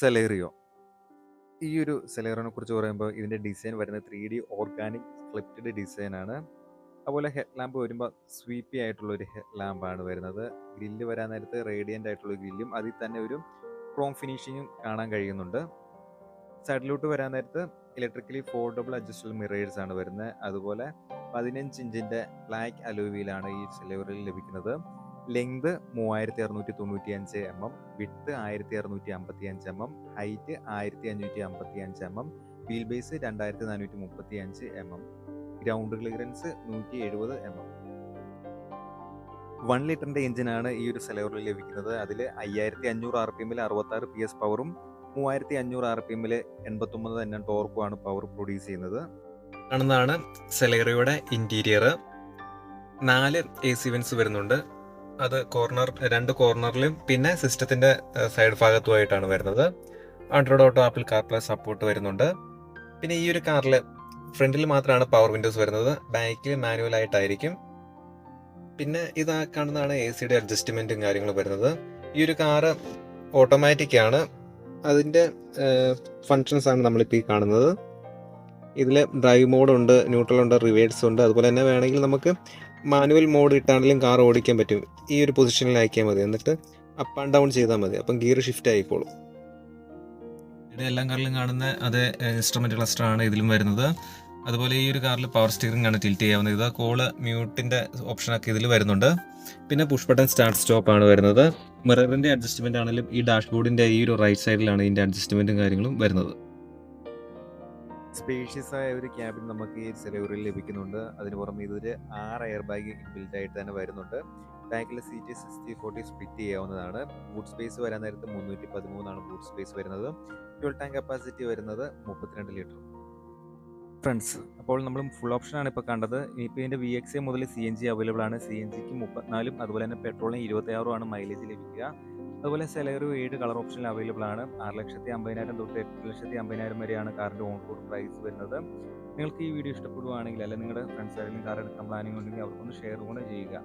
സെലേറിയോ. ഈ ഒരു സെലേറിയോനെ കുറിച്ച് പറയുമ്പോൾ ഇതിൻ്റെ ഡിസൈൻ വരുന്നത് 3D ഓർഗാനിക് സ്ക്രിപ്റ്റഡ് ഡിസൈനാണ്. അതുപോലെ ഹെഡ് ലാമ്പ് വരുമ്പോൾ സ്വീപ്പി ആയിട്ടുള്ളൊരു ഹെഡ് ലാമ്പാണ് വരുന്നത്. ഗ്രില്ല് വരാൻ നേരത്ത് റേഡിയൻ്റ് ആയിട്ടുള്ള ഗ്രില്ലും അതിൽ തന്നെ ഒരു ക്രോം ഫിനിഷിങ്ങും കാണാൻ കഴിയുന്നുണ്ട്. സൈഡിലോട്ട് വരാൻ നേരത്ത് ഇലക്ട്രിക്കലി ഫോൾഡബിൾ അഡ്ജസ്റ്റബിൾ മിറേഴ്സ് ആണ് വരുന്നത്. അതുപോലെ 15 ഇഞ്ചിൻ്റെ ബ്ലാക്ക് അലോയിലാണ് ഈ സെലേറിയോയിൽ ലഭിക്കുന്നത്. Length 3695 mm, width 1655 mm, height 1555 mm, wheel base 2435 mm, ground clearance 170 mm. 1 ലിറ്ററിൻ്റെ എഞ്ചിനാണ് ഈ ഒരു സെലേറിയോയിൽ ലഭിക്കുന്നത്. അതിൽ 5500 RPM 66 PS പവറും 3500 RPM 89 Nm ടോർക്കുമാണ് പവർ പ്രൊഡ്യൂസ് ചെയ്യുന്നത്. കാണുന്നതാണ് സെലേറിയോയുടെ ഇന്റീരിയർ. 4 AC വെന്റ്സ് വരുന്നുണ്ട്. അത് രണ്ട് കോർണറിലും പിന്നെ സിസ്റ്റത്തിന്റെ സൈഡ് ഭാഗത്തുമായിട്ടാണ് വരുന്നത്. Android auto, apple CarPlay support വരുന്നുണ്ട്. പിന്നെ ഈ ഒരു കാറിൽ ഫ്രണ്ടിൽ മാത്രമാണ് പവർ വിൻഡോസ് വരുന്നത്, ബാക്കിൽ മാനുവൽ ആയിട്ടായിരിക്കും. പിന്നെ ഇതാ കാണുന്നതാണ് AC അഡ്ജസ്റ്റ്മെന്റും കാര്യങ്ങളും വരുന്നത്. ഈ ഒരു കാറ് ഓട്ടോമാറ്റിക് ആണ്. അതിന്റെ ഫങ്ഷൻസ് ആണ് നമ്മളിപ്പോൾ ഈ കാണുന്നത്. ഇതിൽ ഡ്രൈവ് മോഡ് ഉണ്ട്, ന്യൂട്രൽ ഉണ്ട്, റിവേഴ്സ് ഉണ്ട്. അതുപോലെ തന്നെ വേണമെങ്കിൽ നമുക്ക് മാനുവൽ മോഡ് ഇട്ടാണെങ്കിലും കാർ ഓടിക്കാൻ പറ്റും. ഈ ഒരു പൊസിഷനിലാക്കിയാൽ മതി, എന്നിട്ട് അപ്പ് ആൻഡ് ഡൗൺ ചെയ്താൽ മതി. അപ്പം ഗിയർ ഷിഫ്റ്റ് ആയിക്കോളും. ഇത് എല്ലാ കാറിലും കാണുന്ന അതേ ഇൻസ്ട്രുമെന്റ് ക്ലസ്റ്റർ ആണ് ഇതിലും വരുന്നത്. അതുപോലെ ഈ ഒരു കാറിൽ പവർ സ്റ്റിയറിംഗ് ആണ് ടിൽറ്റ് ചെയ്യാവുന്നത്. ഇത് കോള് മ്യൂട്ടിന്റെ ഓപ്ഷനൊക്കെ ഇതിൽ വരുന്നുണ്ട്. പിന്നെ പുഷ് ബട്ടൺ സ്റ്റാർട്ട് സ്റ്റോപ്പ് ആണ് വരുന്നത്. മിററിന്റെ അഡ്ജസ്റ്റ്മെന്റ് ആണെങ്കിലും ഈ ഡാഷ്ബോർഡിന്റെ ഈ ഒരു റൈറ്റ് സൈഡിലാണ് ഇതിന്റെ അഡ്ജസ്റ്റ്മെന്റും കാര്യങ്ങളും വരുന്നത്. സ്പേഷ്യസ് ആയ ഒരു ക്യാബിൻ നമുക്ക് ഈ സെലേറിയോയിൽ ലഭിക്കുന്നുണ്ട്. അതിന് പുറമെ ഇതൊരു 6 എയർ ബാഗ് ഇൻബിൽറ്റ് ആയിട്ട് തന്നെ വരുന്നുണ്ട്. ബാക്കിലെ സീറ്റ് 60-40 സ്പ്ലിറ്റ് ചെയ്യാവുന്നതാണ്. ബൂട്ട് സ്പേസ് വരാൻ നേരത്ത് 313 ബൂട്ട് സ്പേസ് വരുന്നത്. ഫ്യൂൽ ടാങ്ക് കപ്പാസിറ്റി വരുന്നത് 32 ലിറ്റർ. ഫ്രണ്ട്സ്, അപ്പോൾ നമ്മൾ ഫുൾ ഓപ്ഷനാണ് ഇപ്പോൾ കണ്ടത്. ഇനിയിപ്പോൾ ഇതിൻ്റെ VXA മുതൽ CNG അവൈലബിൾ ആണ്. CNGക്ക് 34, അതുപോലെ തന്നെ പെട്രോളിന് 26 മൈലേജ് ലഭിക്കുക. അതുപോലെ സെലേറിയോ 7 കളർ ഓപ്ഷനിൽ അവൈലബിൾ ആണ്. 6,50,000 തൊട്ട് 8,50,000 വരെയാണ് കാറിൻ്റെ ഓൺ റോഡ് പ്രൈസ് വരുന്നത്. നിങ്ങൾക്ക് ഈ വീഡിയോ ഇഷ്ടപ്പെടുകയാണെങ്കിൽ, അല്ലെങ്കിൽ നിങ്ങളുടെ ഫ്രണ്ട്സ് ആരെങ്കിലും കാർ എടുക്കാൻ പ്ലാനിങ് ഉണ്ടെങ്കിൽ അവർക്കൊന്ന് ഷെയർ കൂടെ ചെയ്യുക.